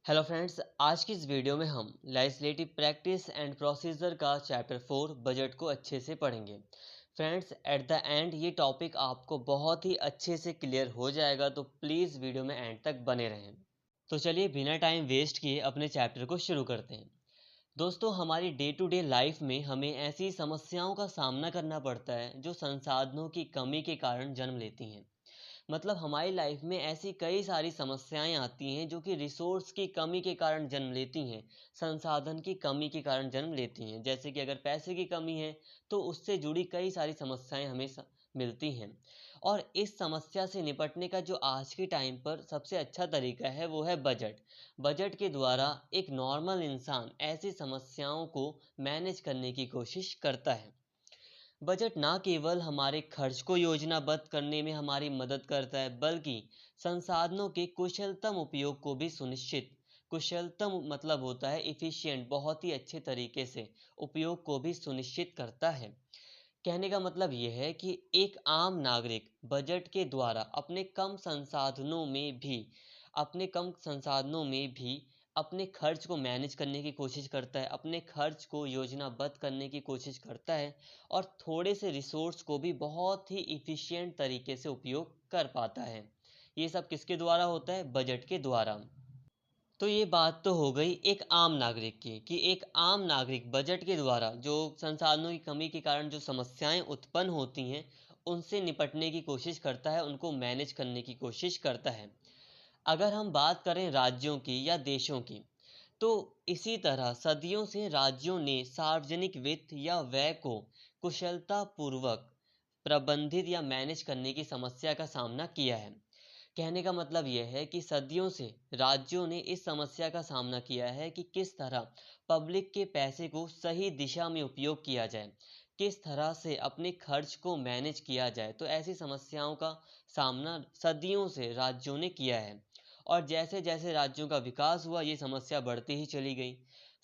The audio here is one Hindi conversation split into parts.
हेलो फ्रेंड्स, आज की इस वीडियो में हम लेजिस्लेटिव प्रैक्टिस एंड प्रोसीजर का चैप्टर 4 बजट को अच्छे से पढ़ेंगे। फ्रेंड्स, एट द एंड ये टॉपिक आपको बहुत ही अच्छे से क्लियर हो जाएगा, तो प्लीज़ वीडियो में एंड तक बने रहें। तो चलिए बिना टाइम वेस्ट किए अपने चैप्टर को शुरू करते हैं। दोस्तों, हमारी डे टू डे लाइफ में हमें ऐसी समस्याओं का सामना करना पड़ता है जो संसाधनों की कमी के कारण जन्म लेती हैं। मतलब हमारी लाइफ में ऐसी कई सारी समस्याएं आती हैं जो कि रिसोर्स की कमी के कारण जन्म लेती हैं, संसाधन की कमी के कारण जन्म लेती हैं। जैसे कि अगर पैसे की कमी है तो उससे जुड़ी कई सारी समस्याएं हमें मिलती हैं। और इस समस्या से निपटने का जो आज के टाइम पर सबसे अच्छा तरीका है वो है बजट। बजट के द्वारा एक नॉर्मल इंसान ऐसी समस्याओं को मैनेज करने की कोशिश करता है। बजट ना केवल हमारे खर्च को योजनाबद्ध करने में हमारी मदद करता है, बल्कि संसाधनों के कुशलतम उपयोग को भी सुनिश्चित कुशलतम मतलब होता है इफ़िशिएंट, बहुत ही अच्छे तरीके से उपयोग को भी सुनिश्चित करता है। कहने का मतलब यह है कि एक आम नागरिक बजट के द्वारा अपने कम संसाधनों में भी अपने खर्च को मैनेज करने की कोशिश करता है, अपने खर्च को योजनाबद्ध करने की कोशिश करता है और थोड़े से रिसोर्स को भी बहुत ही इफ़िशिएंट तरीके से उपयोग कर पाता है। ये सब किसके द्वारा होता है? बजट के द्वारा। तो ये बात तो हो गई एक आम नागरिक की कि एक आम नागरिक बजट के द्वारा जो संसाधनों की कमी के कारण जो समस्याएं उत्पन्न होती हैं उनसे निपटने की कोशिश करता है, उनको मैनेज करने की कोशिश करता है। अगर हम बात करें राज्यों की या देशों की, तो इसी तरह सदियों से राज्यों ने सार्वजनिक वित्त या व्यय को कुशलतापूर्वक प्रबंधित या मैनेज करने की समस्या का सामना किया है। कहने का मतलब यह है कि सदियों से राज्यों ने इस समस्या का सामना किया है कि किस तरह पब्लिक के पैसे को सही दिशा में उपयोग किया जाए, किस तरह से अपने खर्च को मैनेज किया जाए। तो ऐसी समस्याओं का सामना सदियों से राज्यों ने किया है और जैसे जैसे राज्यों का विकास हुआ ये समस्या बढ़ती ही चली गई।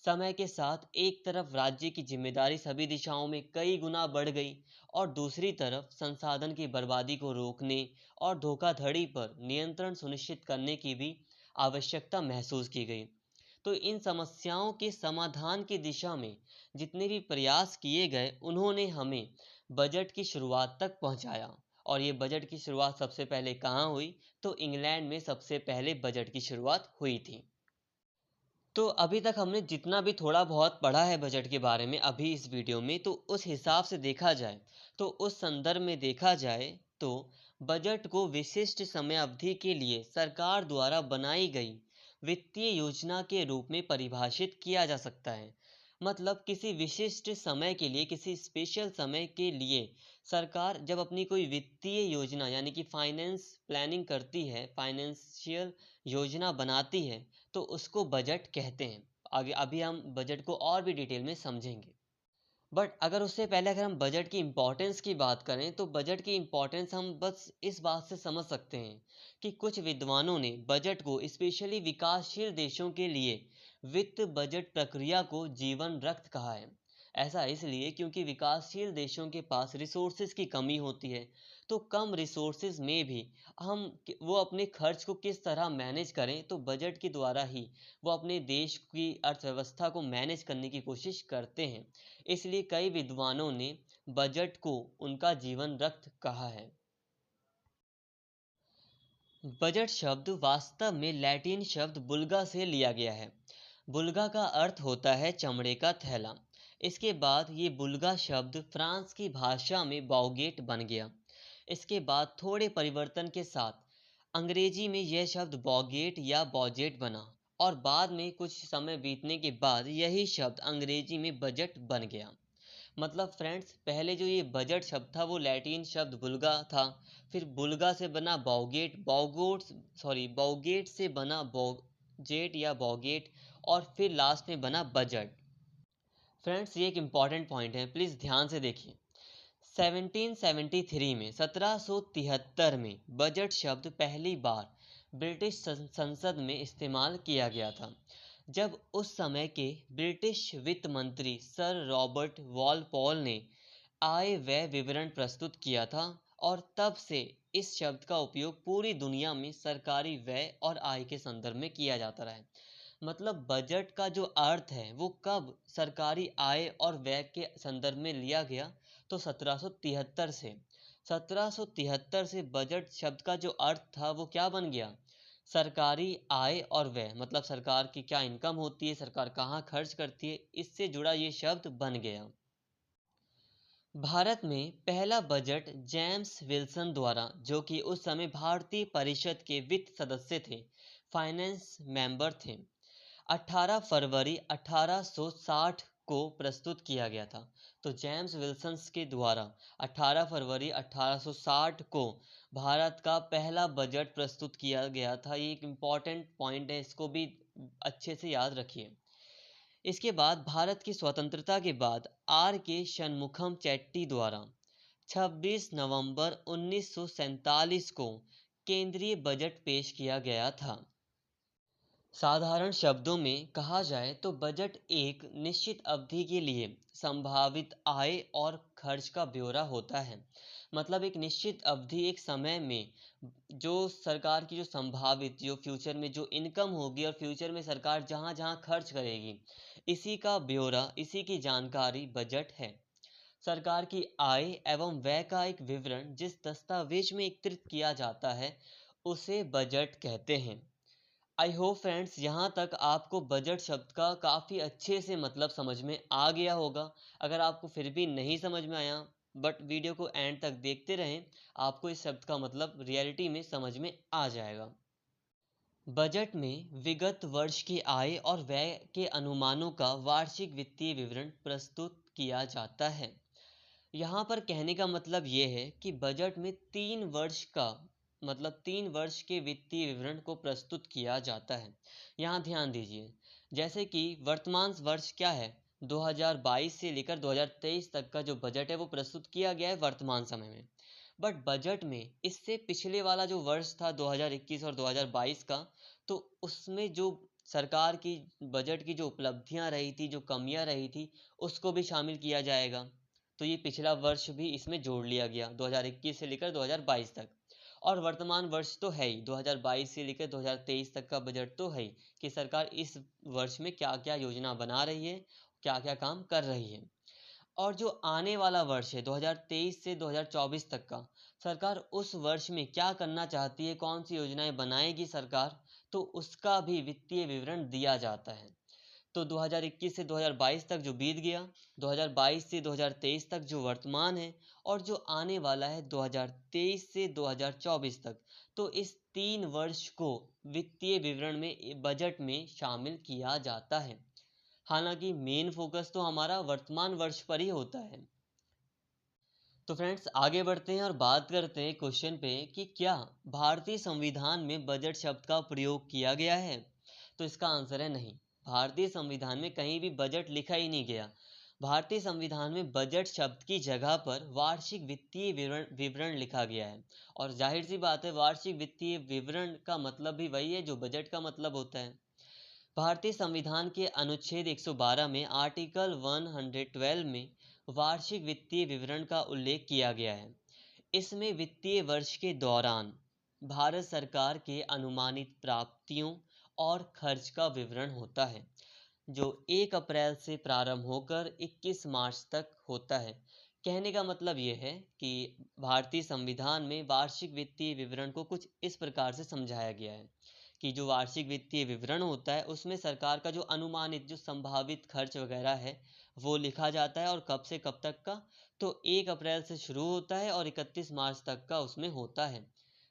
समय के साथ एक तरफ राज्य की जिम्मेदारी सभी दिशाओं में कई गुना बढ़ गई और दूसरी तरफ संसाधन की बर्बादी को रोकने और धोखाधड़ी पर नियंत्रण सुनिश्चित करने की भी आवश्यकता महसूस की गई। तो इन समस्याओं के समाधान की दिशा में जितने भी प्रयास किए गए उन्होंने हमें बजट की शुरुआत तक पहुंचाया। और ये बजट की शुरुआत सबसे पहले कहाँ हुई? तो इंग्लैंड में सबसे पहले बजट की शुरुआत हुई थी। तो अभी तक हमने जितना भी थोड़ा बहुत पढ़ा है बजट के बारे में अभी इस वीडियो में, तो उस हिसाब से देखा जाए, तो उस संदर्भ में देखा जाए तो बजट को विशिष्ट समय अवधि के लिए सरकार द्वारा बनाई गई वित्तीय योजना के रूप में परिभाषित किया जा सकता है। मतलब किसी विशिष्ट समय के लिए, किसी स्पेशल समय के लिए सरकार जब अपनी कोई वित्तीय योजना यानी कि फाइनेंस प्लानिंग करती है, फाइनेंशियल योजना बनाती है, तो उसको बजट कहते हैं। आगे अभी हम बजट को और भी डिटेल में समझेंगे। बट अगर उससे पहले अगर हम बजट की इम्पोर्टेंस की बात करें, तो बजट की इम्पोर्टेंस हम बस इस बात से समझ सकते हैं कि कुछ विद्वानों ने बजट को स्पेशली विकासशील देशों के लिए वित्त बजट प्रक्रिया को जीवन रक्त कहा है। ऐसा इसलिए क्योंकि विकासशील देशों के पास रिसोर्सेज की कमी होती है, तो कम रिसोर्सेज में भी वो अपने खर्च को किस तरह मैनेज करें, तो बजट के द्वारा ही वो अपने देश की अर्थव्यवस्था को मैनेज करने की कोशिश करते हैं। इसलिए कई विद्वानों ने बजट को उनका जीवन रक्त कहा है। बजट शब्द वास्तव में लैटिन शब्द बुल्गा से लिया गया है। बुल्गा का अर्थ होता है चमड़े का थैला। इसके बाद ये बुल्गा शब्द फ्रांस की भाषा में बॉगेट बन गया। इसके बाद थोड़े परिवर्तन के साथ अंग्रेजी में यह शब्द बॉगेट या बॉजेट बना और बाद में कुछ समय बीतने के बाद यही शब्द अंग्रेजी में बजट बन गया। मतलब फ्रेंड्स, पहले जो ये बजट शब्द था वो लैटिन शब्द बुल्गा था, फिर बुल्गा से बना बॉगेट, बॉगेट से बना बॉजेट या बॉगेट, और फिर लास्ट में बना बजट। फ्रेंड्स, ये एक इम्पॉर्टेंट पॉइंट है, प्लीज़ ध्यान से देखिए। 1773 में 1773 में बजट शब्द पहली बार ब्रिटिश संसद में इस्तेमाल किया गया था, जब उस समय के ब्रिटिश वित्त मंत्री सर रॉबर्ट वॉलपॉल ने आय व्यय विवरण प्रस्तुत किया था। और तब से इस शब्द का उपयोग पूरी दुनिया में सरकारी व्यय और आय के संदर्भ में किया जाता रहा है। मतलब बजट का जो अर्थ है वो कब सरकारी आय और व्यय के संदर्भ में लिया गया, तो 1773 से। 1773 से बजट शब्द का जो अर्थ था वो क्या बन गया, सरकारी आय और व्यय, मतलब सरकार की क्या इनकम होती है, सरकार कहाँ खर्च करती है, इससे जुड़ा ये शब्द बन गया। भारत में पहला बजट जेम्स विल्सन द्वारा, जो कि उस समय भारतीय परिषद के वित्त सदस्य थे, फाइनेंस मेंबर थे, 18 फरवरी 1860 को प्रस्तुत किया गया था। तो जेम्स विल्सन के द्वारा 18 फरवरी 1860 को भारत का पहला बजट प्रस्तुत किया गया था। ये एक इम्पॉर्टेंट पॉइंट है, इसको भी अच्छे से याद रखिए। इसके बाद भारत की स्वतंत्रता के बाद आर के शनमुखम चेट्टी द्वारा 26 नवंबर 1947 को केंद्रीय बजट पेश किया गया था। साधारण शब्दों में कहा जाए तो बजट एक निश्चित अवधि के लिए संभावित आय और खर्च का ब्यौरा होता है। मतलब एक निश्चित अवधि, एक समय में जो सरकार की जो संभावित, जो फ्यूचर में जो इनकम होगी और फ्यूचर में सरकार जहाँ जहाँ खर्च करेगी, इसी का ब्यौरा, इसी की जानकारी बजट है। सरकार की आय एवं व्यय का एक विवरण जिस दस्तावेज में एकत्रित किया जाता है, उसे बजट कहते हैं। आई होप फ्रेंड्स यहाँ तक आपको बजट शब्द का काफ़ी अच्छे से मतलब समझ में आ गया होगा। अगर आपको फिर भी नहीं समझ में आया, बट वीडियो को एंड तक देखते रहें, आपको इस शब्द का मतलब रियलिटी में समझ में आ जाएगा। बजट में विगत वर्ष की आय और व्यय के अनुमानों का वार्षिक वित्तीय विवरण प्रस्तुत किया जाता है। यहाँ पर कहने का मतलब ये है कि बजट में 3 वर्ष का, मतलब 3 वर्ष के वित्तीय विवरण को प्रस्तुत किया जाता है। यहाँ ध्यान दीजिए, जैसे कि वर्तमान वर्ष क्या है, 2022 से लेकर 2023 तक का जो बजट है वो प्रस्तुत किया गया है वर्तमान समय में। बट बजट में इससे पिछले वाला जो वर्ष था 2021 और 2022 का, तो उसमें जो सरकार की बजट की जो उपलब्धियां रही थी, जो कमियां रही थी, उसको भी शामिल किया जाएगा। तो ये पिछला वर्ष भी इसमें जोड़ लिया गया 2021 से लेकर 2022 तक। और वर्तमान वर्ष तो है ही, 2022 से लेकर 2023 तक का बजट तो है ही, कि सरकार इस वर्ष में क्या क्या योजना बना रही है, क्या क्या काम कर रही है। और जो आने वाला वर्ष है 2023 से 2024 तक का, सरकार उस वर्ष में क्या करना चाहती है, कौन सी योजनाएं बनाएगी सरकार, तो उसका भी वित्तीय विवरण दिया जाता है। तो 2021 से 2022 तक जो बीत गया, 2022 से 2023 तक जो वर्तमान है, और जो आने वाला है 2023 से 2024 तक, तो इस 3 वर्ष को वित्तीय विवरण में, बजट में शामिल किया जाता है। हालांकि मेन फोकस तो हमारा वर्तमान वर्ष पर ही होता है। तो फ्रेंड्स आगे बढ़ते हैं और बात करते हैं क्वेश्चन पे कि क्या भारतीय संविधान में बजट शब्द का प्रयोग किया गया है। तो इसका आंसर है नहीं। भारतीय संविधान में कहीं भी बजट लिखा ही नहीं गया। भारतीय संविधान में बजट शब्द की जगह पर वार्षिक वित्तीय विवरण लिखा गया है। और जाहिर सी बात है, वार्षिक वित्तीय विवरण का मतलब भी वही है जो बजट का मतलब होता है। भारतीय संविधान के अनुच्छेद 112 में आर्टिकल 112 में वार्षिक वित्तीय विवरण का उल्लेख किया गया है। इसमें वित्तीय वर्ष के दौरान भारत सरकार के अनुमानित प्राप्तियों और खर्च का विवरण होता है, जो 1 अप्रैल से प्रारंभ होकर 21 मार्च तक होता है। कहने का मतलब ये है कि भारतीय संविधान में वार्षिक वित्तीय विवरण को कुछ इस प्रकार से समझाया गया है कि जो वार्षिक वित्तीय विवरण होता है उसमें सरकार का जो अनुमानित, जो संभावित खर्च वगैरह है, वो लिखा जाता है। और कब से कब तक का, तो 1 अप्रैल से शुरू होता है और 31 मार्च तक का उसमें होता है।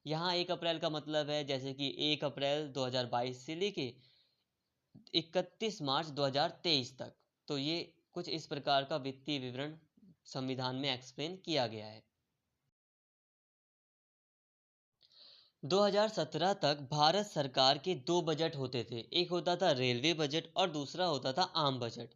यहाँ 1 अप्रैल का मतलब है जैसे कि 1 अप्रैल 2022 से लेके 31 मार्च 2023 तक। तो ये कुछ इस प्रकार का वित्तीय विवरण संविधान में एक्सप्लेन किया गया है। 2017 तक भारत सरकार के 2 बजट होते थे। एक होता था रेलवे बजट और दूसरा होता था आम बजट।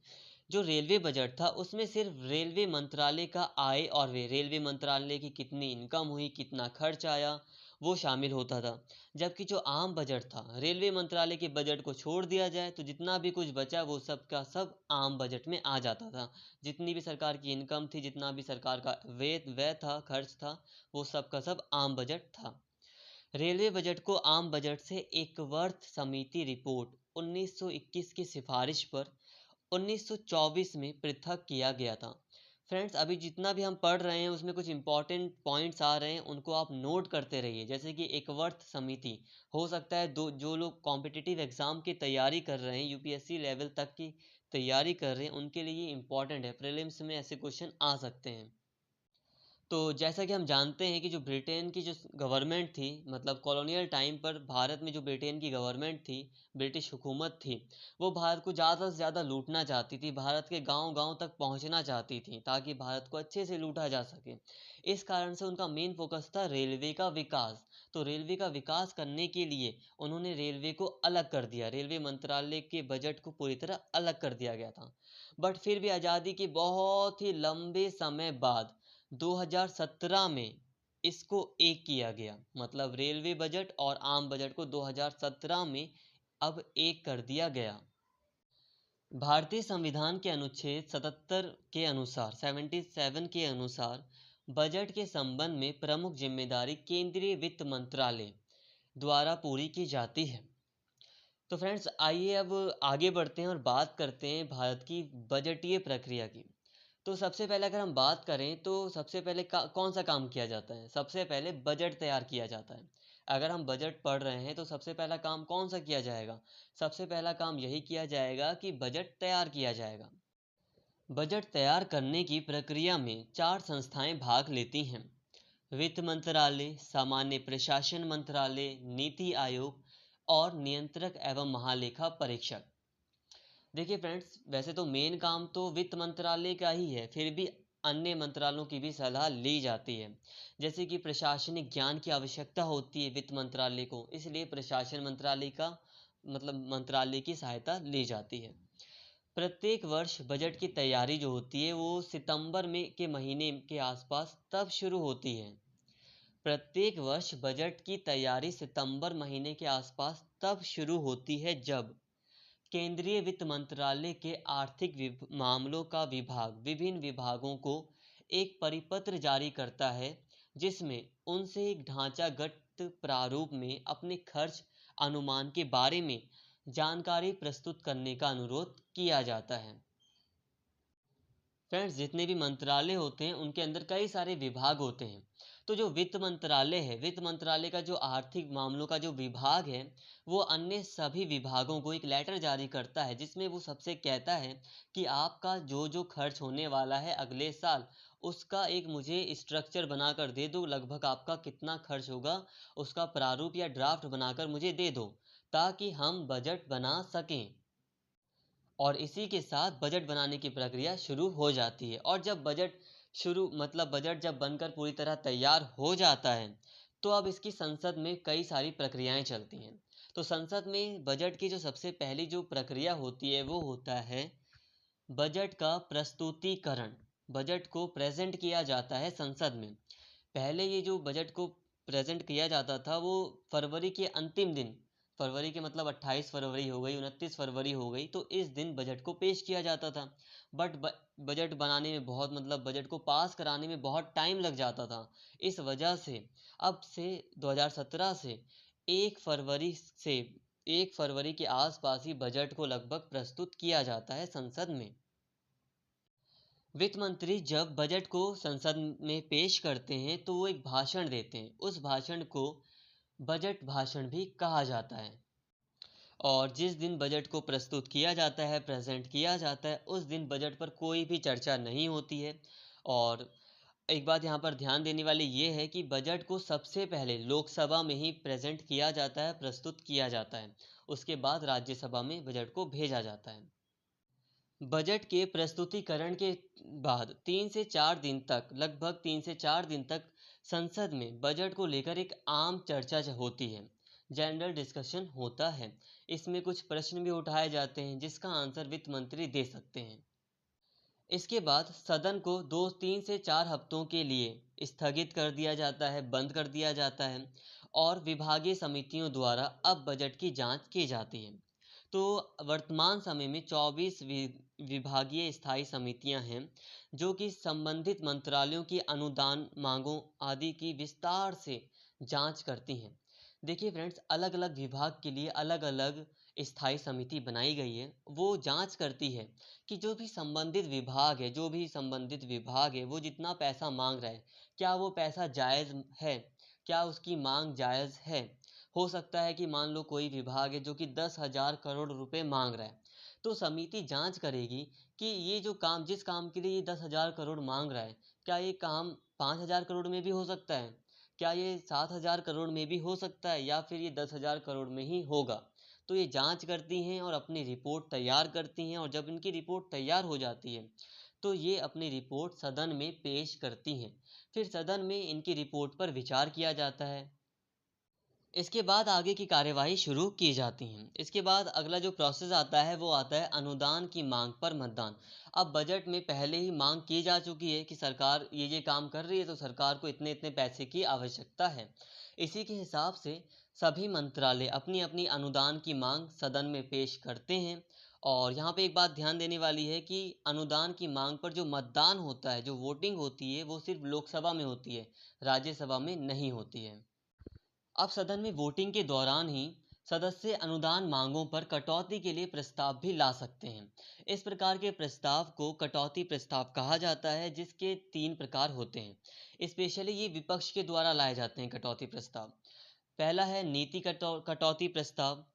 जो रेलवे बजट था उसमें सिर्फ रेलवे मंत्रालय का आय और व्यय, रेलवे मंत्रालय की कितनी इनकम हुई, कितना खर्च आया, वो शामिल होता था। जबकि जो आम बजट था, रेलवे मंत्रालय के बजट को छोड़ दिया जाए तो जितना भी कुछ बचा वो सब का सब आम बजट में आ जाता था। जितनी भी सरकार की इनकम थी, जितना भी सरकार का व्यय व्यय था, खर्च था, वो सब का सब आम बजट था। रेलवे बजट को आम बजट से एकवर्थ समिति रिपोर्ट 1921 की सिफारिश पर 1924 में पृथक किया गया था। फ्रेंड्स, अभी जितना भी हम पढ़ रहे हैं उसमें कुछ इंपॉर्टेंट पॉइंट्स आ रहे हैं, उनको आप नोट करते रहिए। जैसे कि एकवर्थ समिति, हो सकता है दो जो लोग कॉम्पिटिटिव एग्जाम की तैयारी कर रहे हैं, यूपीएससी लेवल तक की तैयारी कर रहे हैं, उनके लिए ये इंपॉर्टेंट है। प्रीलिम्स में ऐसे क्वेश्चन आ सकते हैं। तो जैसा कि हम जानते हैं कि जो ब्रिटेन की जो गवर्नमेंट थी, मतलब कॉलोनियल टाइम पर भारत में जो ब्रिटेन की गवर्नमेंट थी, ब्रिटिश हुकूमत थी, वो भारत को ज़्यादा से ज़्यादा लूटना चाहती थी, भारत के गांव-गांव तक पहुंचना चाहती थी ताकि भारत को अच्छे से लूटा जा सके। इस कारण से उनका मेन फोकस था रेलवे का विकास। तो रेलवे का विकास करने के लिए उन्होंने रेलवे को अलग कर दिया, रेलवे मंत्रालय के बजट को पूरी तरह अलग कर दिया गया था। बट फिर भी आज़ादी के बहुत ही लंबे समय बाद 2017 में इसको एक किया गया, मतलब रेलवे बजट और आम बजट को 2017 में अब एक कर दिया गया। भारतीय संविधान के अनुच्छेद 77 के अनुसार 77 के अनुसार बजट के संबंध में प्रमुख जिम्मेदारी केंद्रीय वित्त मंत्रालय द्वारा पूरी की जाती है। तो फ्रेंड्स, आइए अब आगे बढ़ते हैं और बात करते हैं भारत की बजटीय प्रक्रिया की। तो सबसे पहले अगर हम बात करें तो सबसे पहले कौन सा काम किया जाता है? सबसे पहले बजट तैयार किया जाता है। अगर हम बजट पढ़ रहे हैं तो सबसे पहला काम कौन सा किया जाएगा? सबसे पहला काम यही किया जाएगा कि बजट तैयार किया जाएगा। बजट तैयार करने की प्रक्रिया में 4 संस्थाएं भाग लेती हैं: वित्त मंत्रालय, सामान्य प्रशासन मंत्रालय, नीति आयोग और नियंत्रक एवं महालेखा परीक्षक। देखिए फ्रेंड्स, वैसे तो मेन काम तो वित्त मंत्रालय का ही है, फिर भी अन्य मंत्रालयों की भी सलाह ली जाती है। जैसे कि प्रशासनिक ज्ञान की आवश्यकता होती है वित्त मंत्रालय को, इसलिए प्रशासन मंत्रालय का मतलब मंत्रालय की सहायता ली जाती है। प्रत्येक वर्ष बजट की तैयारी जो होती है वो सितंबर में के महीने के आसपास तब शुरू होती है। प्रत्येक वर्ष बजट की तैयारी सितंबर महीने के आसपास तब शुरू होती है जब केंद्रीय वित्त मंत्रालय के आर्थिक मामलों का विभाग विभिन्न विभागों को एक परिपत्र जारी करता है, जिसमें उनसे एक ढांचागत प्रारूप में अपने खर्च अनुमान के बारे में जानकारी प्रस्तुत करने का अनुरोध किया जाता है। फ्रेंड्स, जितने भी मंत्रालय होते हैं उनके अंदर कई सारे विभाग होते हैं। तो जो वित्त मंत्रालय है, वित्त मंत्रालय का जो आर्थिक मामलों का जो विभाग है, वो अन्य सभी विभागों को एक लेटर जारी करता है, जिसमें वो सबसे कहता है कि आपका जो जो खर्च होने वाला है अगले साल, उसका एक मुझे स्ट्रक्चर बनाकर दे दो, लगभग आपका कितना खर्च होगा उसका प्रारूप या ड्राफ्ट बनाकर मुझे दे दो, ताकि हम बजट बना सकें। और इसी के साथ बजट बनाने की प्रक्रिया शुरू हो जाती है। और जब बजट शुरू मतलब बजट जब बनकर पूरी तरह तैयार हो जाता है, तो अब इसकी संसद में कई सारी प्रक्रियाएं चलती हैं। तो संसद में बजट की जो सबसे पहली जो प्रक्रिया होती है वो होता है बजट का प्रस्तुतिकरण। बजट को प्रेजेंट किया जाता है संसद में। पहले ये जो बजट को प्रेजेंट किया जाता था वो फरवरी के अंतिम दिन, फरवरी के मतलब 28 फरवरी हो गई, 29 फरवरी हो गई, तो इस दिन बजट को पेश किया जाता था। बट बजट बनाने में बहुत मतलब बजट को पास कराने में बहुत टाइम लग जाता था। इस वजह से अब से 2017 से 1 फरवरी से 1 फरवरी के आसपास ही बजट को लगभग प्रस्तुत किया जाता है संसद में। वित्त मंत्री जब बजट को संसद में पेश करते हैं तो वो एक भाषण देते हैं। उस भाषण को बजट भाषण भी कहा जाता है। और जिस दिन बजट को प्रस्तुत किया जाता है, प्रेजेंट किया जाता है, उस दिन बजट पर कोई भी चर्चा नहीं होती है। और एक बात यहाँ पर ध्यान देने वाली ये है कि बजट को सबसे पहले लोकसभा में ही प्रेजेंट किया जाता है, प्रस्तुत किया जाता है। उसके बाद राज्यसभा में बजट को भेजा जाता है। बजट के प्रस्तुतिकरण के बाद 3 से 4 दिन तक, लगभग 3 से 4 दिन तक संसद में बजट को लेकर एक आम चर्चा होती है, जनरल डिस्कशन होता है। इसमें कुछ प्रश्न भी उठाए जाते हैं जिसका आंसर वित्त मंत्री दे सकते हैं। इसके बाद सदन को 2 3 से 4 हफ्तों के लिए स्थगित कर दिया जाता है, बंद कर दिया जाता है और विभागीय समितियों द्वारा अब बजट की जांच की जाती है। तो वर्तमान समय में 24 विभागीय स्थायी समितियां हैं जो कि संबंधित मंत्रालयों की अनुदान मांगों आदि की विस्तार से जांच करती हैं। देखिए फ्रेंड्स, अलग अलग विभाग के लिए अलग अलग स्थायी समिति बनाई गई है, वो जांच करती है कि जो भी संबंधित विभाग है वो जितना पैसा मांग रहा है, क्या वो पैसा जायज़ है? क्या उसकी मांग जायज़ है? हो सकता है कि मान लो कोई विभाग है जो कि 10,000 करोड़ रुपए मांग रहा है, तो समिति जांच करेगी कि ये जो काम जिस काम के लिए ये 10,000 करोड़ मांग रहा है, क्या ये काम 5,000 करोड़ में भी हो सकता है? क्या ये 7,000 करोड़ में भी हो सकता है, या फिर ये 10,000 करोड़ में ही होगा? तो ये जांच करती हैं और अपनी रिपोर्ट तैयार करती हैं, और जब इनकी रिपोर्ट तैयार हो जाती है तो ये अपनी रिपोर्ट सदन में पेश करती हैं। फिर सदन में इनकी रिपोर्ट पर विचार किया जाता है। इसके बाद आगे की कार्यवाही शुरू की जाती हैं। इसके बाद अगला जो प्रोसेस आता है वो आता है अनुदान की मांग पर मतदान। अब बजट में पहले ही मांग की जा चुकी है कि सरकार ये काम कर रही है, तो सरकार को इतने इतने पैसे की आवश्यकता है। इसी के हिसाब से सभी मंत्रालय अपनी अपनी अनुदान की मांग सदन में पेश करते हैं। और यहाँ पे एक बात ध्यान देने वाली है कि अनुदान की मांग पर जो मतदान होता है, जो वोटिंग होती है, वो सिर्फ लोकसभा में होती है, राज्यसभा में नहीं होती है। अब सदन में वोटिंग के दौरान ही सदस्य अनुदान मांगों पर कटौती के लिए प्रस्ताव भी ला सकते हैं। इस प्रकार के प्रस्ताव को कटौती प्रस्ताव कहा जाता है, जिसके 3 प्रकार होते हैं। स्पेशली ये विपक्ष के द्वारा लाए जाते हैं कटौती प्रस्ताव। पहला है नीति कटौती प्रस्ताव।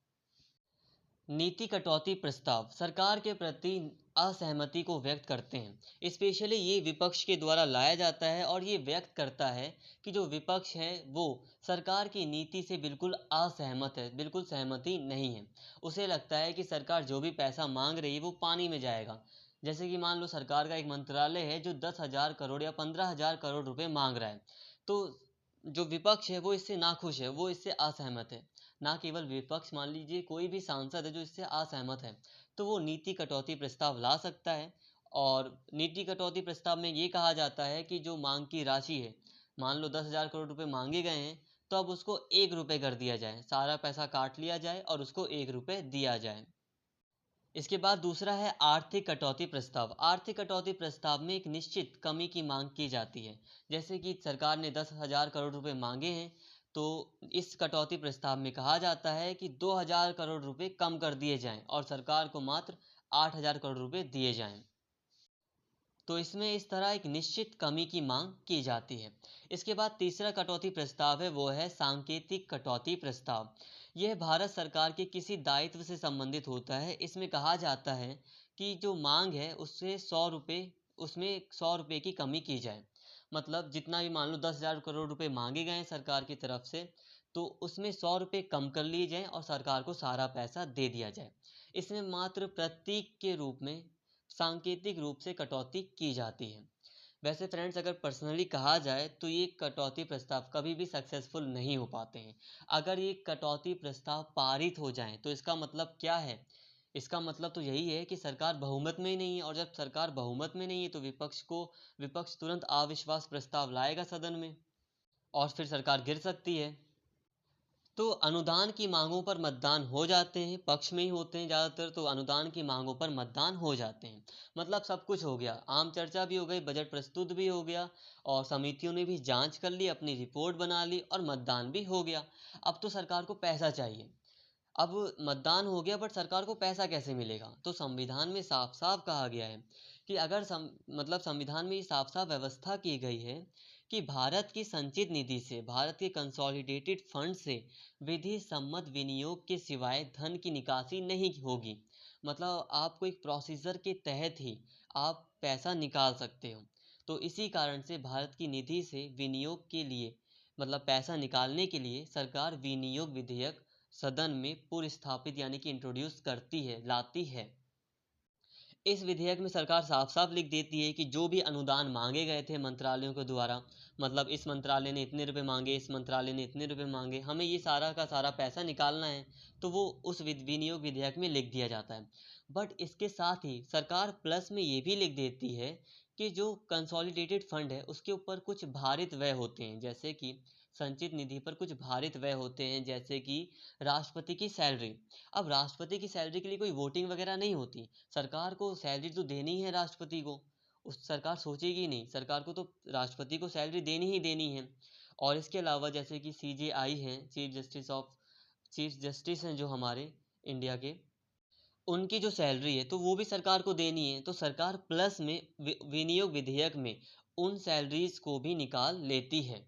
नीति कटौती प्रस्ताव सरकार के प्रति असहमति को व्यक्त करते हैं। स्पेशली ये विपक्ष के द्वारा लाया जाता है और ये व्यक्त करता है कि जो विपक्ष है वो सरकार की नीति से बिल्कुल असहमत है, बिल्कुल सहमति नहीं है। उसे लगता है कि सरकार जो भी पैसा मांग रही है वो पानी में जाएगा। जैसे कि मान लो सरकार का एक मंत्रालय है जो 10,000 करोड़ या 15,000 करोड़ रुपए मांग रहा है, तो जो विपक्ष है वो इससे नाखुश है, वो इससे असहमत है। ना केवल विपक्ष, मान लीजिए कोई भी सांसद है जो इससे असहमत है, तो वो नीति कटौती प्रस्ताव ला सकता है। और नीति कटौती प्रस्ताव में ये कहा जाता है कि जो मांग की राशि है, मान लो 10,000 करोड़ रुपए मांगे गए हैं, तो अब उसको 1 रुपए कर दिया जाए, सारा पैसा काट लिया जाए और उसको 1 रुपए दिया जाए। इसके बाद दूसरा है आर्थिक कटौती प्रस्ताव। आर्थिक कटौती प्रस्ताव में एक निश्चित कमी की मांग की जाती है। जैसे कि सरकार ने 10,000 करोड़ रुपए मांगे हैं, तो इस कटौती प्रस्ताव में कहा जाता है कि 2,000 करोड़ रुपए कम कर दिए जाएं और सरकार को मात्र 8,000 करोड़ रुपए दिए जाएं। तो इसमें इस तरह एक निश्चित कमी की मांग की जाती है। इसके बाद तीसरा कटौती प्रस्ताव है, वो है सांकेतिक कटौती प्रस्ताव। यह भारत सरकार के किसी दायित्व से संबंधित होता है। इसमें कहा जाता है कि जो मांग है उससे 100 रुपये, उसमें 100 रुपये की कमी की जाए। मतलब जितना भी, मान लो 10,000 करोड़ रुपए मांगे गए हैं सरकार की तरफ से, तो उसमें 100 रुपये कम कर लिए जाएं और सरकार को सारा पैसा दे दिया जाए। इसमें मात्र प्रतीक के रूप में, सांकेतिक रूप से कटौती की जाती है। वैसे फ्रेंड्स, अगर पर्सनली कहा जाए तो ये कटौती प्रस्ताव कभी भी सक्सेसफुल नहीं हो पाते हैं। अगर ये कटौती प्रस्ताव पारित हो जाएं तो इसका मतलब क्या है? इसका मतलब तो यही है कि सरकार बहुमत में ही नहीं है, और जब सरकार बहुमत में नहीं है तो विपक्ष तुरंत अविश्वास प्रस्ताव लाएगा सदन में, और फिर सरकार गिर सकती है। तो अनुदान की मांगों पर मतदान हो जाते हैं, पक्ष में ही होते हैं ज़्यादातर, तो अनुदान की मांगों पर मतदान हो जाते हैं। मतलब सब कुछ हो गया, आम चर्चा भी हो गई, बजट प्रस्तुत भी हो गया, और समितियों ने भी जांच कर ली, अपनी रिपोर्ट बना ली, और मतदान भी हो गया। अब तो सरकार को पैसा चाहिए। अब मतदान हो गया, बट सरकार को पैसा कैसे मिलेगा? तो संविधान में साफ साफ कहा गया है कि मतलब संविधान में ये साफ साफ व्यवस्था की गई है कि भारत की संचित निधि से, भारत के कंसोलिडेटेड फंड से विधि सम्मत विनियोग के सिवाय धन की निकासी नहीं होगी। मतलब आपको एक प्रोसीजर के तहत ही आप पैसा निकाल सकते हो। तो इसी कारण से भारत की निधि से विनियोग के लिए, मतलब पैसा निकालने के लिए, सरकार विनियोग विधेयक सदन में पूर्व स्थापित यानी कि इंट्रोड्यूस करती है, लाती है। इस विधेयक में सरकार साफ साफ लिख देती है कि जो भी अनुदान मांगे गए थे मंत्रालयों के द्वारा, मतलब इस मंत्रालय ने इतने रुपए मांगे, इस मंत्रालय ने इतने रुपए मांगे, हमें ये सारा का सारा पैसा निकालना है, तो वो उस विनियोग विधेयक में लिख दिया जाता है। बट इसके साथ ही सरकार प्लस में ये भी लिख देती है कि जो कंसोलिडेटेड फंड है उसके ऊपर कुछ भारित व्यय होते हैं, जैसे कि संचित निधि पर कुछ भारित व्यय होते हैं, जैसे कि राष्ट्रपति की सैलरी। अब राष्ट्रपति की सैलरी के लिए कोई वोटिंग वगैरह नहीं होती, सरकार को सैलरी तो देनी है राष्ट्रपति को। उस सरकार सोचेगी नहीं, सरकार को तो राष्ट्रपति को सैलरी देनी ही देनी है। और इसके अलावा जैसे कि सीजेआई हैं, चीफ जस्टिस हैं जो हमारे, इंडिया के, उनकी जो सैलरी है तो वो भी सरकार को देनी है। तो सरकार प्लस में विनियोग विधेयक में उन सैलरीज को भी निकाल लेती है।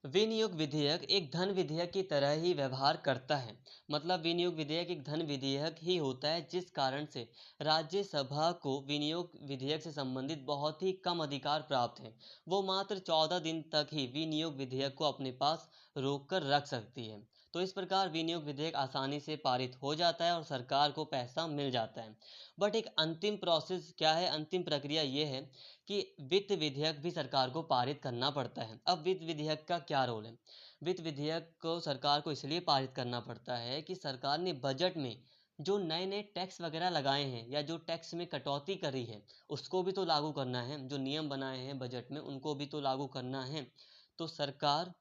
विनियोग विधेयक एक धन विधेयक की तरह ही व्यवहार करता है। मतलब विनियोग विधेयक एक धन विधेयक ही होता है, जिस कारण से राज्यसभा को विनियोग विधेयक से संबंधित बहुत ही कम अधिकार प्राप्त हैं। वो मात्र 14 दिन तक ही विनियोग विधेयक को अपने पास रोक कर रख सकती है। तो इस प्रकार विनियोग विधेयक आसानी से पारित हो जाता है और सरकार को पैसा मिल जाता है। बट एक अंतिम प्रोसेस क्या है, अंतिम प्रक्रिया ये है कि वित्त विधेयक भी सरकार को पारित करना पड़ता है। अब वित्त विधेयक का क्या रोल है? वित्त विधेयक को सरकार को इसलिए पारित करना पड़ता है कि सरकार ने बजट में जो नए नए टैक्स वगैरह लगाए हैं या जो टैक्स में कटौती करी है, उसको भी तो लागू करना है। जो नियम बनाए हैं बजट में, उनको भी तो लागू करना है। तो सरकार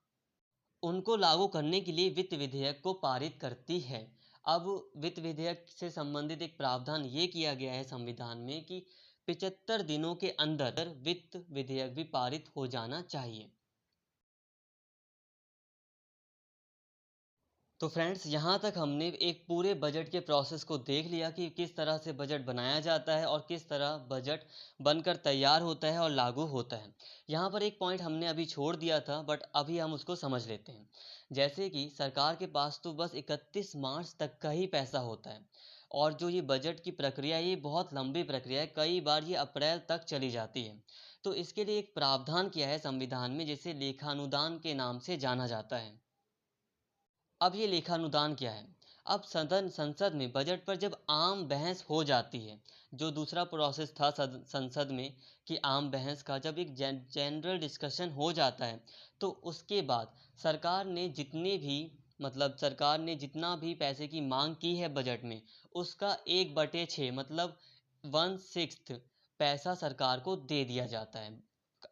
उनको लागू करने के लिए वित्त विधेयक को पारित करती है। अब वित्त विधेयक से संबंधित एक प्रावधान ये किया गया है संविधान में कि 75 दिनों के अंदर वित्त विधेयक भी पारित हो जाना चाहिए। तो फ्रेंड्स, यहाँ तक हमने एक पूरे बजट के प्रोसेस को देख लिया कि किस तरह से बजट बनाया जाता है और किस तरह बजट बनकर तैयार होता है और लागू होता है। यहाँ पर एक पॉइंट हमने अभी छोड़ दिया था, बट अभी हम उसको समझ लेते हैं। जैसे कि सरकार के पास तो बस 31 मार्च तक का ही पैसा होता है, और जो ये बजट की प्रक्रिया है ये बहुत लंबी प्रक्रिया है, कई बार ये अप्रैल तक चली जाती है। तो इसके लिए एक प्रावधान किया है संविधान में, जिसे लेखानुदान के नाम से जाना जाता है। अब ये लेखानुदान क्या है? अब सदन संसद में बजट पर जब आम बहस हो जाती है, जो दूसरा प्रोसेस था संसद में कि आम बहस का जब एक जनरल डिस्कशन हो जाता है, तो उसके बाद सरकार ने जितने भी सरकार ने जितना भी पैसे की मांग की है बजट में, उसका 1/6 मतलब 1/6 पैसा सरकार को दे दिया जाता है।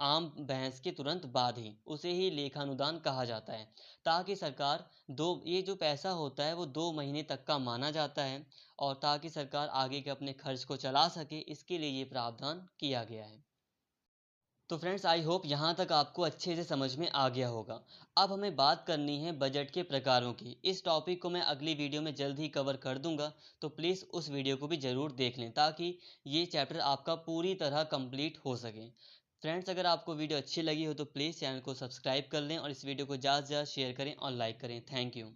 आम बहस के तुरंत बाद ही उसे ही लेखानुदान कहा जाता है, ताकि सरकार दो ये जो पैसा होता है वो 2 महीने तक का माना जाता है, और ताकि सरकार आगे के अपने खर्च को चला सके, इसके लिए ये प्रावधान किया गया है। तो फ्रेंड्स, आई होप यहाँ तक आपको अच्छे से समझ में आ गया होगा। अब हमें बात करनी है बजट के प्रकारों की। इस टॉपिक को मैं अगली वीडियो में जल्द ही कवर कर दूंगा, तो प्लीज़ उस वीडियो को भी ज़रूर देख लें, ताकि ये चैप्टर आपका पूरी तरह कंप्लीट हो सके। फ्रेंड्स, अगर आपको वीडियो अच्छी लगी हो तो प्लीज़ चैनल को सब्सक्राइब कर लें और इस वीडियो को ज़्यादा से ज़्यादा शेयर करें और लाइक करें। Thank you.